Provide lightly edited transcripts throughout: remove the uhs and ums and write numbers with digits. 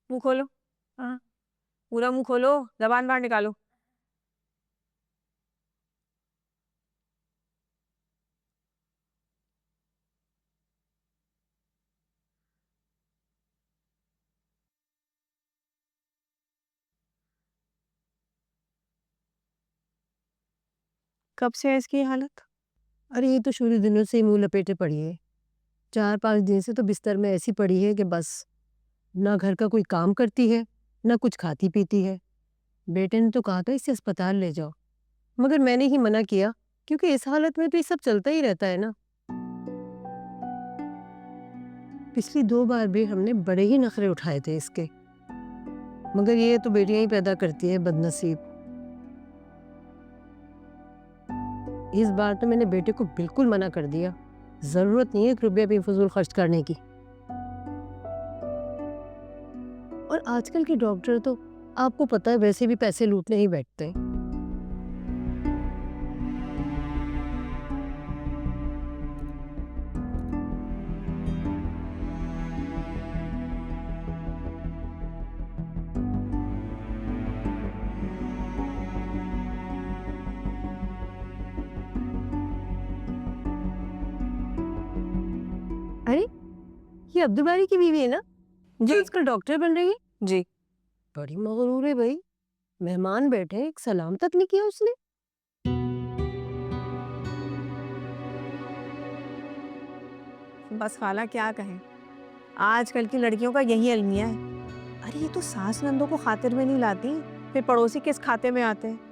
मुंह खोलो। हाँ, पूरा मुंह खोलो, जबान बाहर निकालो। कब से है इसकी हालत? अरे ये तो शुरू दिनों से ही मुंह लपेटे पड़ी है। 4-5 दिन से तो बिस्तर में ऐसी पड़ी है कि बस ना घर का कोई काम करती है, ना कुछ खाती पीती है। बेटे ने तो कहा था इसे अस्पताल ले जाओ, मगर मैंने ही मना किया क्योंकि इस हालत में तो ये सब चलता ही रहता है ना। पिछली 2 बार भी हमने बड़े ही नखरे उठाए थे इसके, मगर ये तो बेटियां ही पैदा करती है बदनसीब। इस बार तो मैंने बेटे को बिल्कुल मना कर दिया, जरूरत नहीं है एक रुपया भी फजूल खर्च करने की। और आजकल के डॉक्टर तो आपको पता है वैसे भी पैसे लूटने ही बैठते हैं। अरे ये अब्दुल बारी की बीवी है ना, जो जी आजकल डॉक्टर बन रही है? जी। बड़ी मगरूर है भाई, मेहमान बैठे हैं, एक सलाम तक नहीं किया उसने। बस खाला क्या कहें, आजकल की लड़कियों का यही अलमिया है। अरे ये तो सास नंदों को खातिर में नहीं लाती, फिर पड़ोसी किस खाते में आते हैं।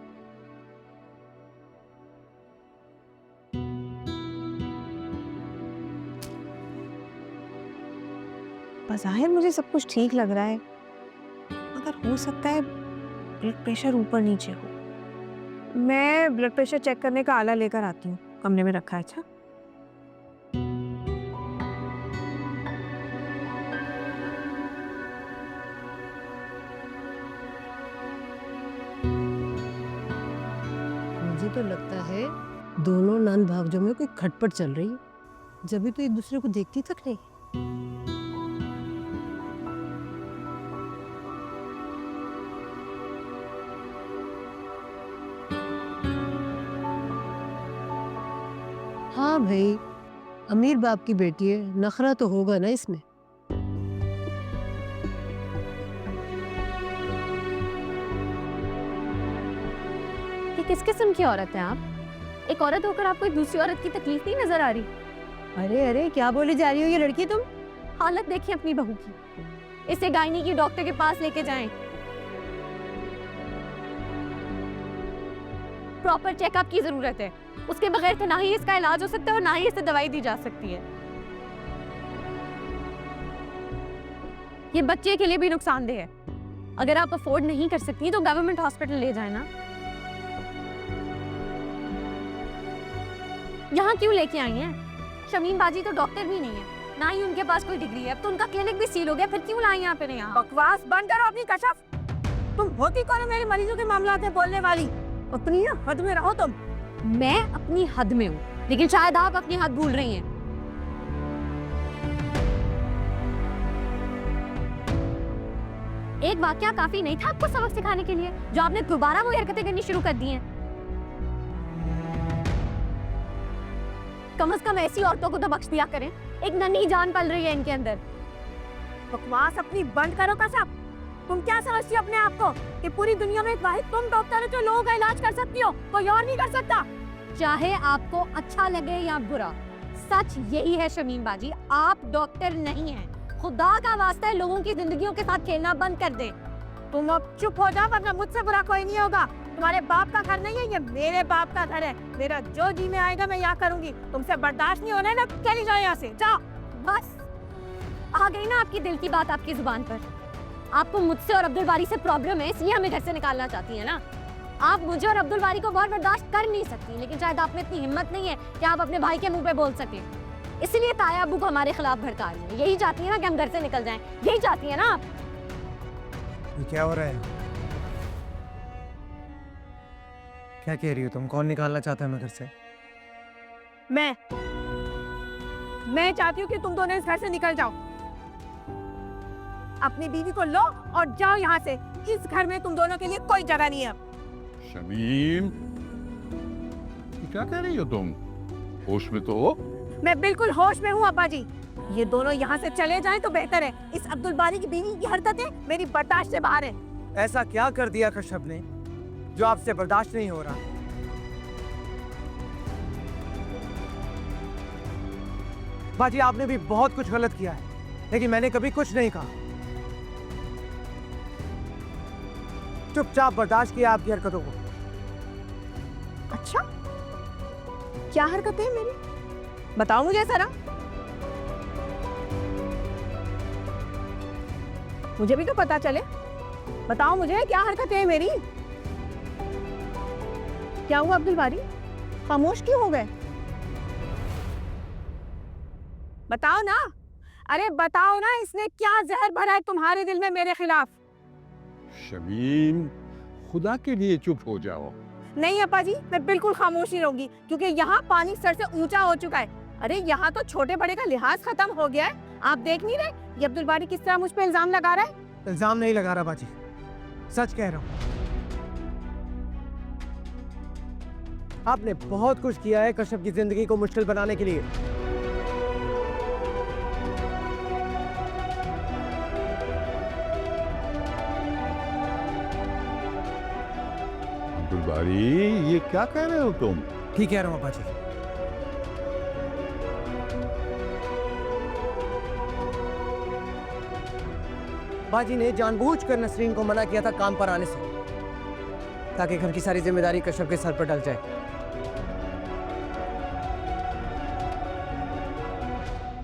बज़ाहिर मुझे सब कुछ ठीक लग रहा है, मगर हो सकता है ब्लड प्रेशर ऊपर नीचे हो। मैं ब्लड प्रेशर चेक करने का आला लेकर आती हूँ, कमरे में रखा है। अच्छा। मुझे तो लगता है दोनों नंद भावजों में कोई खटपट चल रही है, जब भी तो एक दूसरे को देखती तक नहीं। हाँ भाई, अमीर बाप की बेटी है, नखरा तो होगा ना इसमें। ये किस किस्म की औरत है आप? एक औरत होकर आपको एक दूसरी औरत की तकलीफ नहीं नजर आ रही? अरे अरे क्या बोले जा रही हो ये लड़की तुम? हालत देखिए अपनी बहू की, इसे गायनी की डॉक्टर के पास लेके जाएं। प्रॉपर चेकअप की जरूरत है, उसके बगैर तो ना ही इसका इलाज हो सकता है और ना ही इसे दवाई दी जा सकती है। ये बच्चे के लिए भी नुकसानदेह है। अगर आप अफोर्ड नहीं कर सकती तो गवर्नमेंट हॉस्पिटल ले जाए ना। यहाँ क्यों लेके आई हैं? शमीम बाजी तो डॉक्टर भी नहीं है, ना ही उनके पास कोई डिग्री है। अब तो उनका क्लिनिक भी सील हो गया, फिर क्यों लाई यहाँ पे? नहीं, यहाँ बकवास बंद करो अपनी कशफ। तुम होती कौन हो मेरे मरीजों के मामलात में बोलने वाली? अपनी ना हद में रहो तुम। मैं अपनी हद में हूँ, लेकिन शायद आप अपनी हद भूल रही हैं। एक वाकया काफी नहीं था आपको सबक सिखाने के लिए, जो आपने दोबारा वो हरकतें करनी शुरू कर दी हैं। कम से कम ऐसी औरतों को तो बख्श दिया करें, एक नन्ही जान पल रही है इनके अंदर। बकवास अपनी बंद करो कशफ। तुम क्या समझती हो अपने आप को कि पूरी दुनिया में एक वाहिद तुम डॉक्टर हो जो लोगों का इलाज कर सकती हो, कोई और नहीं कर सकता? चाहे आपको अच्छा लगे या बुरा, सच यही है शमीम बाजी, आप डॉक्टर नहीं हैं। खुदा का वास्ता है लोगों की जिंदगियों के साथ खेलना बंद कर दे। तुम अब चुप हो जाओ, वरना मुझसे बुरा कोई नहीं होगा। तुम्हारे बाप का घर नहीं है ये, मेरे बाप का घर है। मेरा जो जी में आएगा मैं यहाँ करूंगी। तुमसे बर्दाश्त नहीं होना है ना, चली जाओ यहाँ से, जाओ। बस आ गई ना आपकी दिल की बात आपकी जुबान पर। आपको मुझसे और अब्दुल बारी से प्रॉब्लम है, इसलिए हमें घर से निकालना चाहती है ना। आप मुझे और अब्दुल बारी को बहुत बर्दाश्त कर नहीं सकती, लेकिन शायद आप में इतनी हिम्मत नहीं है कि आप अपने भाई के मुंह पे बोल सकें। इसलिए ताया अबू को हमारे खिलाफ भड़का रही है। यही चाहती है ना कि हम घर से निकल जाएं, यही चाहती है ना आप? ये क्या हो रहा है? क्या कह रही हो तुम? कौन निकालना चाहता है मैं घर से? मैं चाहती हूँ कि तुम दोनों इस घर से निकल जाओ। अपनी बीवी को लो और जाओ यहाँ से। इस घर में तुम दोनों के लिए कोई जगह नहीं है अब। शमीम, क्या कह रही हो तुम? होश में तो हो? मैं बिल्कुल होश में हूँ अब्बा जी। ये दोनों यहाँ से चले जाएं तो बेहतर है। इस अब्दुल बारी की बीवी की हरकतें मेरी बर्दाश्त से बाहर है। ऐसा क्या कर दिया कश्यप ने जो आपसे बर्दाश्त नहीं हो रहा? बाजी, आपने भी बहुत कुछ गलत किया है, लेकिन मैंने कभी कुछ नहीं कहा। चुपचाप बर्दाश्त किया आपकी हरकतों को। अच्छा, क्या हरकतें हैं मेरी? बताओ मुझे जरा। मुझे भी तो पता चले। बताओ मुझे क्या हरकतें हैं मेरी? क्या हुआ अब्दुल बारी? खामोश क्यों हो गए? बताओ ना। अरे बताओ ना, इसने क्या जहर भरा है तुम्हारे दिल में मेरे खिलाफ? शमीम, खुदा के लिए चुप हो जाओ। नहीं अप्पा जी, मैं बिल्कुल खामोश नहीं रहूंगी, क्योंकि यहाँ पानी सर से ऊंचा हो चुका है। अरे यहाँ तो छोटे बड़े का लिहाज खत्म हो गया है। आप देख नहीं रहे ये अब्दुल बारी किस तरह मुझ पे इल्जाम लगा रहा है? इल्जाम नहीं लगा रहा बाजी, सच कह रहा हूँ। आपने बहुत कुछ किया है कश्यप की जिंदगी को मुश्किल बनाने के लिए। अब्दुल बारी, ये क्या कह रहे हो तुम? ठीक कह रहा हूँ बाजी। बाजी ने जानबूझकर नसरीन को मना किया था काम पर आने से, ताकि घर की सारी जिम्मेदारी कश्यप के सर पर डल जाए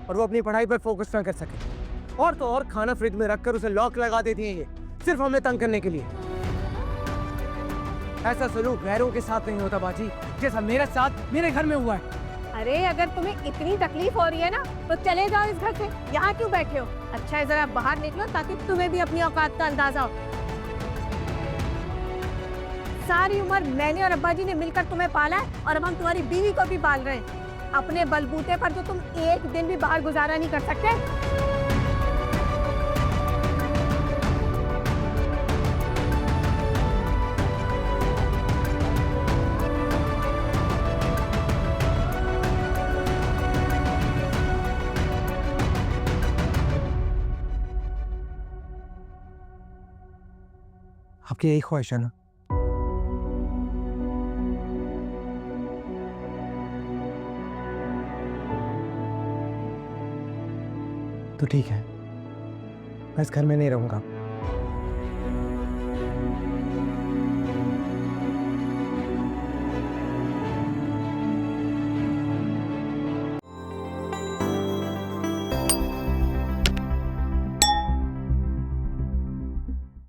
और वो अपनी पढ़ाई पर फोकस ना कर सके। और तो और खाना फ्रिज में रखकर उसे लॉक लगा देती है, ये सिर्फ हमें तंग करने के लिए। ऐसा सलूक गैरों के साथ नहीं होता बाजी, जैसा मेरे साथ मेरे घर में हुआ है। अरे अगर तुम्हें इतनी तकलीफ हो रही है ना, तो चले जाओ इस घर से। यहाँ क्यों बैठे हो? अच्छा है जरा बाहर निकलो, ताकि तुम्हें भी अपनी औकात का अंदाजा हो। सारी उम्र मैंने और अब्बा जी ने मिलकर तुम्हें पाला है, और अब हम तुम्हारी बीवी को भी पाल रहे हैं। अपने बलबूते पर तो तुम एक दिन भी बाहर गुजारा नहीं कर सकते। आपकी यही ख्वाहिश है ना? तो ठीक है, मैं इस घर में नहीं रहूंगा।